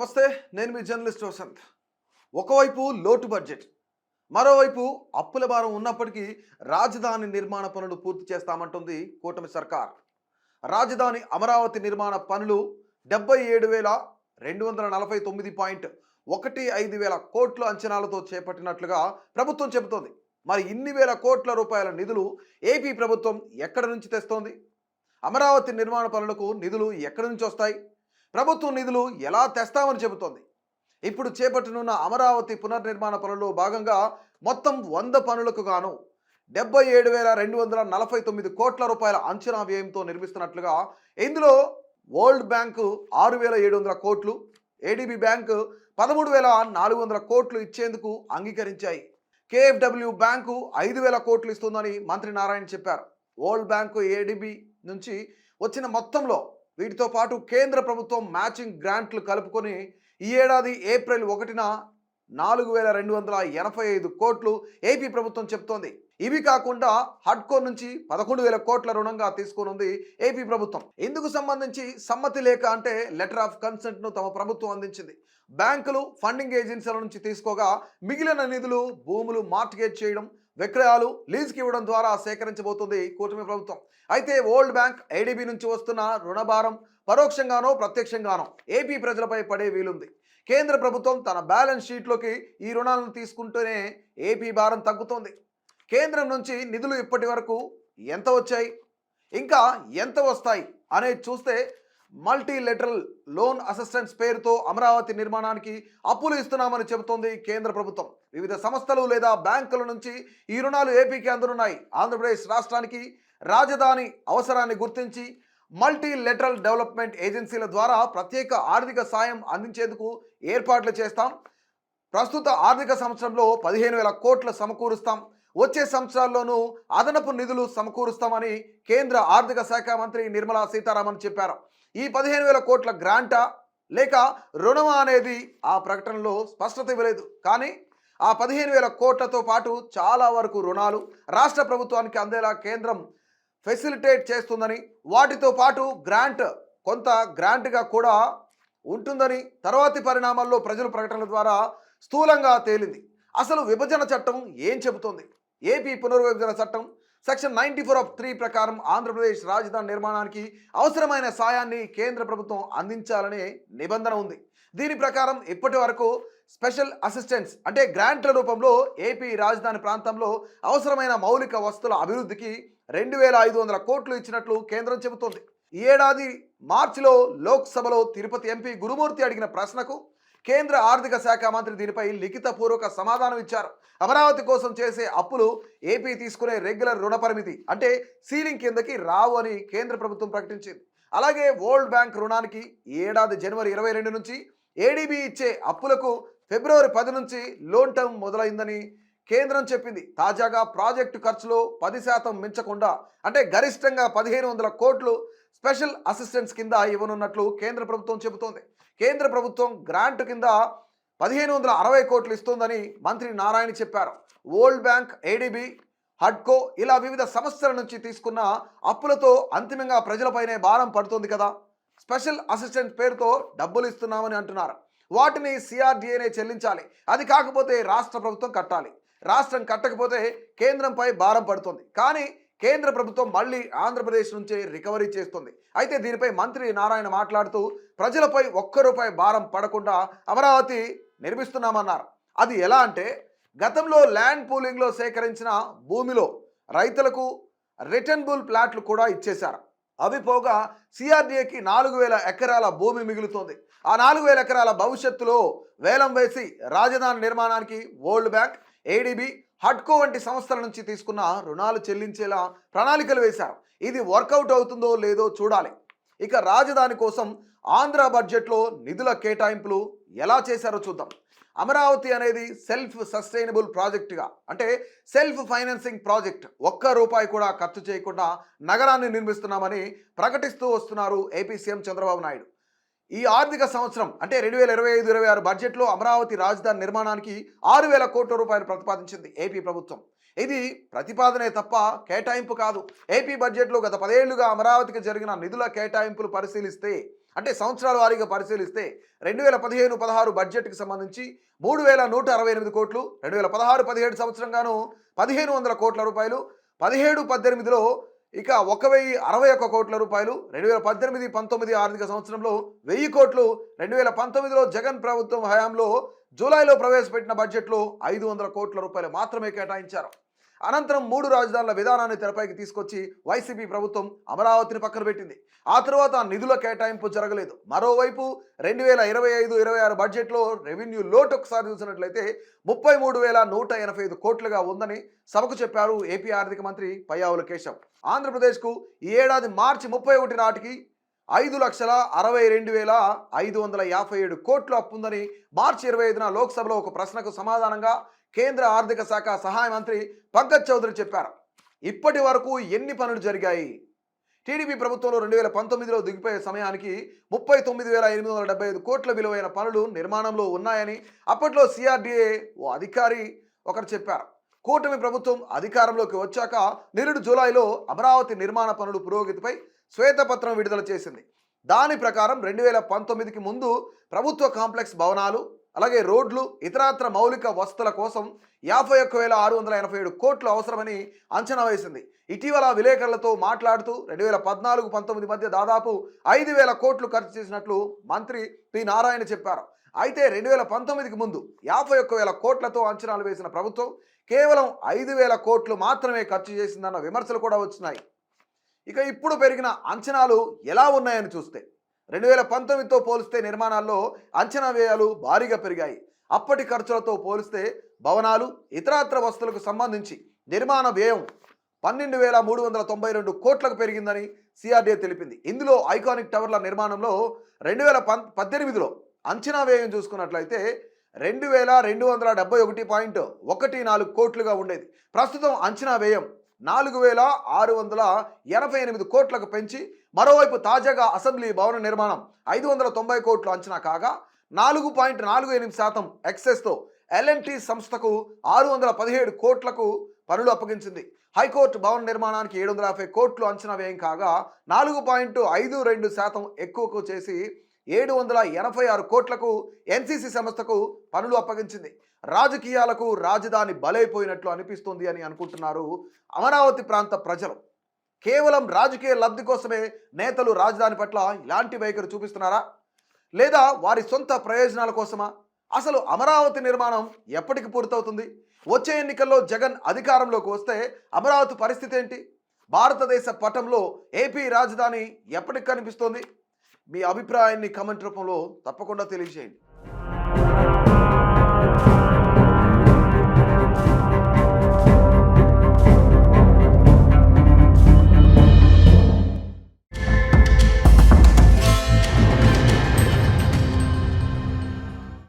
నమస్తే. నేను మీ జర్నలిస్ట్ వసంత్. ఒకవైపు లోటు బడ్జెట్, మరోవైపు అప్పుల భారం ఉన్నప్పటికీ రాజధాని నిర్మాణ పనులు పూర్తి చేస్తామంటుంది కూటమి సర్కార్. రాజధాని అమరావతి నిర్మాణ పనులు 77,249.15 కోట్ల అంచనాలతో చేపట్టినట్లుగా ప్రభుత్వం చెబుతోంది. మరి ఇన్ని వేల కోట్ల రూపాయల నిధులు ఏపీ ప్రభుత్వం ఎక్కడి నుంచి తెస్తోంది? అమరావతి నిర్మాణ పనులకు నిధులు ఎక్కడి నుంచి వస్తాయి? ప్రభుత్వం నిధులు ఎలా తెస్తామని చెబుతోంది? ఇప్పుడు చేపట్టనున్న అమరావతి పునర్నిర్మాణ పనుల్లో భాగంగా మొత్తం 100 పనులకు గాను 77,249 కోట్ల రూపాయల అంచనా వ్యయంతో నిర్మిస్తున్నట్లుగా, ఇందులో వరల్డ్ బ్యాంకు 6,700 కోట్లు, ఏడీబీ బ్యాంకు 13,400 కోట్లు ఇచ్చేందుకు అంగీకరించాయి. కేఎఫ్డబ్ల్యూ బ్యాంకు 5,000 కోట్లు ఇస్తుందని మంత్రి నారాయణ చెప్పారు. వరల్డ్ బ్యాంకు, ఏడీబీ నుంచి వచ్చిన మొత్తంలో వీటితో పాటు కేంద్ర ప్రభుత్వం మ్యాచింగ్ గ్రాంట్లు కలుపుకొని ఈ ఏడాది ఏప్రిల్ 1న 4,285 కోట్లు ఏపీ ప్రభుత్వం చెప్తోంది. ఇవి కాకుండా హడ్కో నుంచి 11,000 కోట్ల రుణంగా తీసుకోనుంది ఏపీ ప్రభుత్వం. ఇందుకు సంబంధించి సమ్మతి లేఖ అంటే లెటర్ ఆఫ్ కన్సెంట్ను తమ ప్రభుత్వం అందించింది. బ్యాంకులు, ఫండింగ్ ఏజెన్సీల నుంచి తీసుకోగా మిగిలిన నిధులు భూములు మార్టిగేజ్ చేయడం, విక్రయాలు, లీజుకి ఇవ్వడం ద్వారా సేకరించబోతుంది కూటమి ప్రభుత్వం. అయితే వరల్డ్ బ్యాంక్, ఏడీబీ నుంచి వస్తున్న రుణభారం పరోక్షంగానో ప్రత్యక్షంగానో ఏపీ ప్రజలపై పడే వీలుంది. కేంద్ర ప్రభుత్వం తన బ్యాలెన్స్ షీట్లోకి ఈ రుణాలను తీసుకుంటూనే ఏపీ భారం తగ్గుతోంది. కేంద్రం నుంచి నిధులు ఇప్పటి వరకు ఎంత వచ్చాయి, ఇంకా ఎంత వస్తాయి అనేది చూస్తే మల్టీలెటరల్ లోన్ అసిస్టెన్స్ పేరుతో అమరావతి నిర్మాణానికి అప్పులు ఇస్తున్నామని చెబుతోంది కేంద్ర ప్రభుత్వం. వివిధ సంస్థలు లేదా బ్యాంకుల నుంచి ఈ రుణాలు ఏపీకి అందనున్నాయి. ఆంధ్రప్రదేశ్ రాష్ట్రానికి రాజధాని అవసరాన్ని గుర్తించి మల్టీలెటరల్ డెవలప్మెంట్ ఏజెన్సీల ద్వారా ప్రత్యేక ఆర్థిక సాయం అందించేందుకు ఏర్పాట్లు చేస్తాం. ప్రస్తుత ఆర్థిక సంవత్సరంలో 15,000 కోట్లు సమకూరుస్తాం. వచ్చే సంవత్సరాల్లోనూ అదనపు నిధులు సమకూరుస్తామని కేంద్ర ఆర్థిక శాఖ మంత్రి నిర్మలా సీతారామన్ చెప్పారు. ఈ 15,000 కోట్ల గ్రాంటా లేక రుణమా అనేది ఆ ప్రకటనలో స్పష్టత ఇవ్వలేదు. కానీ ఆ 15,000 కోట్లతో పాటు చాలా వరకు రుణాలు రాష్ట్ర ప్రభుత్వానికి అందేలా కేంద్రం ఫెసిలిటేట్ చేస్తుందని, వాటితో పాటు కొంత గ్రాంట్గా కూడా ఉంటుందని తర్వాతి పరిణామాల్లో ప్రజల ప్రకటనల ద్వారా స్థూలంగా తేలింది. అసలు విభజన చట్టం ఏం చెబుతోంది? ఏపీ పునర్విభజన చట్టం సెక్షన్ 94(3) ప్రకారం ఆంధ్రప్రదేశ్ రాజధాని నిర్మాణానికి అవసరమైన సాయాన్ని కేంద్ర ప్రభుత్వం అందించాలనే నిబంధన ఉంది. దీని ప్రకారం ఇప్పటి వరకు స్పెషల్ అసిస్టెన్స్ అంటే గ్రాంట్ల రూపంలో ఏపీ రాజధాని ప్రాంతంలో అవసరమైన మౌలిక వస్తువుల అభివృద్ధికి 2,500 కోట్లు ఇచ్చినట్లు కేంద్రం చెబుతోంది. ఈ ఏడాది మార్చిలో లోక్సభలో తిరుపతి ఎంపీ గురుమూర్తి అడిగిన ప్రశ్నకు కేంద్ర ఆర్థిక శాఖ మంత్రి దీనిపై లిఖితపూర్వక సమాధానం ఇచ్చారు. అమరావతి కోసం చేసే అప్పులు ఏపీ తీసుకునే రెగ్యులర్ రుణ పరిమితి అంటే సీలింగ్ కిందకి రావు అని కేంద్ర ప్రభుత్వం ప్రకటించింది. అలాగే వరల్డ్ బ్యాంక్ రుణానికి ఈ ఏడాది జనవరి 22 నుంచి, ఏడీబీ ఇచ్చే అప్పులకు ఫిబ్రవరి 10 నుంచి లోన్ టర్మ్ మొదలైందని కేంద్రం చెప్పింది. తాజాగా ప్రాజెక్టు ఖర్చులో 10% మించకుండా అంటే గరిష్టంగా 1,500 కోట్లు స్పెషల్ అసిస్టెన్స్ కింద ఇవ్వనున్నట్లు కేంద్ర ప్రభుత్వం చెబుతోంది. కేంద్ర ప్రభుత్వం గ్రాంట్ కింద 1,560 కోట్లు ఇస్తోందని మంత్రి నారాయణ చెప్పారు. వరల్డ్ బ్యాంక్, ఏడీబీ, హడ్కో ఇలా వివిధ సంస్థల నుంచి తీసుకున్న అప్పులతో అంతిమంగా ప్రజలపైనే భారం పడుతుంది కదా. స్పెషల్ అసిస్టెంట్ పేరుతో డబ్బులు ఇస్తున్నామని అంటున్నారు. వాటిని సిఆర్డీఏనే చెల్లించాలి. అది కాకపోతే రాష్ట్ర ప్రభుత్వం కట్టాలి. రాష్ట్రం కట్టకపోతే కేంద్రంపై భారం పడుతుంది. కానీ కేంద్ర ప్రభుత్వం మళ్ళీ ఆంధ్రప్రదేశ్ నుంచే రికవరీ చేస్తుంది. అయితే దీనిపై మంత్రి నారాయణ మాట్లాడుతూ ప్రజలపై ఒక్క రూపాయి భారం పడకుండా అమరావతి నిర్మిస్తున్నామన్నారు. అది ఎలా అంటే గతంలో ల్యాండ్ పూలింగ్లో సేకరించిన భూమిలో రైతులకు రిటర్నబుల్ ప్లాట్లు కూడా ఇచ్చేశారు. అవి పోగా సిఆర్డీఏకి 4,000 ఎకరాల భూమి మిగులుతోంది. ఆ 4,000 ఎకరాల భవిష్యత్తులో వేలం వేసి రాజధాని నిర్మాణానికి వరల్డ్ బ్యాంక్, ఏడీబీ, హడ్కో వంటి సంస్థల నుంచి తీసుకున్న రుణాలు చెల్లించేలా ప్రణాళికలు వేశారు. ఇది వర్కౌట్ అవుతుందో లేదో చూడాలి. ఇక రాజధాని కోసం ఆంధ్ర బడ్జెట్లో నిధుల కేటాయింపులు ఎలా చేశారో చూద్దాం. అమరావతి అనేది సెల్ఫ్ సస్టైనబుల్ ప్రాజెక్టుగా అంటే సెల్ఫ్ ఫైనాన్సింగ్ ప్రాజెక్ట్. ఒక్క రూపాయి కూడా ఖర్చు చేయకుండా నగరాన్ని నిర్మిస్తున్నామని ప్రకటిస్తూ వస్తున్నారు ఏపీ సీఎం చంద్రబాబు నాయుడు. ఈ ఆర్థిక సంవత్సరం అంటే 2025-26 బడ్జెట్లో అమరావతి రాజధాని నిర్మాణానికి 6,000 కోట్ల రూపాయలు ప్రతిపాదించింది ఏపీ ప్రభుత్వం. ఇది ప్రతిపాదనే తప్ప కేటాయింపు కాదు. ఏపీ బడ్జెట్లో గత 10 ఏళ్లుగా అమరావతికి జరిగిన నిధుల కేటాయింపులు పరిశీలిస్తే అంటే సంవత్సరాల వారీగా పరిశీలిస్తే 2015-16 బడ్జెట్కి సంబంధించి 3,168 కోట్లు, 2016-17 సంవత్సరంగాను 1,500 కోట్ల రూపాయలు, 17-18లో ఇక 1,061 కోట్ల రూపాయలు, 2018-19 ఆర్థిక సంవత్సరంలో 1,000 కోట్లు, 2019లో జగన్ ప్రభుత్వం హయాంలో జూలైలో ప్రవేశపెట్టిన బడ్జెట్లో 500 కోట్ల రూపాయలు మాత్రమే కేటాయించారు. అనంతరం 3 రాజధానుల విధానాన్ని తెరపైకి తీసుకొచ్చి వైసీపీ ప్రభుత్వం అమరావతిని పక్కన పెట్టింది. ఆ తర్వాత నిధుల కేటాయింపు జరగలేదు. మరోవైపు 2025-26 బడ్జెట్లో రెవెన్యూ లోటు ఒకసారి చూసినట్లయితే 33,185 కోట్లుగా ఉందని సభకు చెప్పారు ఏపీ ఆర్థిక మంత్రి పయ్యావుల కేశవ్. ఆంధ్రప్రదేశ్కు ఈ ఏడాది మార్చి 31 నాటికి 5,62,557 కోట్లు అప్పుందని మార్చి 25న లోక్సభలో ఒక ప్రశ్నకు సమాధానంగా కేంద్ర ఆర్థిక శాఖ సహాయ మంత్రి పంకజ్ చౌదరి చెప్పారు. ఇప్పటి వరకు ఎన్ని పనులు జరిగాయి? టీడీపీ ప్రభుత్వంలో 2019లో దిగిపోయే సమయానికి 39,875 కోట్ల విలువైన పనులు నిర్మాణంలో ఉన్నాయని అప్పట్లో సిఆర్డీఏ ఓ అధికారి ఒకరు చెప్పారు. కూటమి ప్రభుత్వం అధికారంలోకి వచ్చాక నిరుడు జూలైలో అమరావతి నిర్మాణ పనులు పురోగతిపై శ్వేతపత్రం విడుదల చేసింది. దాని ప్రకారం 2019కి ముందు ప్రభుత్వ కాంప్లెక్స్ భవనాలు, అలాగే రోడ్లు, ఇతరత్ర మౌలిక వసతుల కోసం 51,687 కోట్లు అవసరమని అంచనా వేసింది. ఇటీవల విలేకరులతో మాట్లాడుతూ 2014-19 మధ్య దాదాపు 5,000 కోట్లు ఖర్చు చేసినట్లు మంత్రి పి నారాయణ చెప్పారు. అయితే 2019కి ముందు 51,000 కోట్లతో అంచనాలు వేసిన ప్రభుత్వం కేవలం 5,000 కోట్లు మాత్రమే ఖర్చు చేసిందన్న విమర్శలు కూడా వచ్చినాయి. ఇక ఇప్పుడు పెరిగిన అంచనాలు ఎలా ఉన్నాయని చూస్తే 2019తో పోలిస్తే నిర్మాణాల్లో అంచనా వ్యయాలు భారీగా పెరిగాయి. అప్పటి ఖర్చులతో పోలిస్తే భవనాలు, ఇతరత్ర వస్తువులకు సంబంధించి నిర్మాణ వ్యయం 12,392 కోట్లకు పెరిగిందని సిఆర్డీఏ తెలిపింది. ఇందులో ఐకానిక్ టవర్ల నిర్మాణంలో 2018లో అంచనా వ్యయం చూసుకున్నట్లయితే 2,271.14 కోట్లుగా ఉండేది. ప్రస్తుతం అంచనా వ్యయం 4,688 కోట్లకు పెంచి మరోవైపు తాజాగా అసెంబ్లీ భవన నిర్మాణం 590 కోట్లు అంచనా కాగా 4.48% ఎక్సెస్తో ఎల్ఎన్టీ సంస్థకు 617 కోట్లకు పనులు అప్పగించింది. హైకోర్టు భవన నిర్మాణానికి 750 కోట్లు అంచనా వ్యయం కాగా 4.52% ఎక్కువకు చేసి 786 కోట్లకు ఎన్సీసీ సంస్థకు పనులు అప్పగించింది. రాజకీయాలకు రాజధాని బలైపోయినట్లు అనిపిస్తుంది అని అనుకుంటున్నారు అమరావతి ప్రాంత ప్రజలు. కేవలం రాజకీయ లబ్ధి కోసమే నేతలు రాజధాని పట్ల ఇలాంటి వైఖరి చూపిస్తున్నారా, లేదా వారి సొంత ప్రయోజనాల కోసమా? అసలు అమరావతి నిర్మాణం ఎప్పటికి పూర్తవుతుంది? వచ్చే ఎన్నికల్లో జగన్ అధికారంలోకి వస్తే అమరావతి పరిస్థితి ఏంటి? భారతదేశ పటంలో ఏపీ రాజధాని ఎప్పటికి కనిపిస్తోంది? మీ అభిప్రాయాన్ని కామెంట్ రూపంలో తప్పకుండా తెలియజేయండి.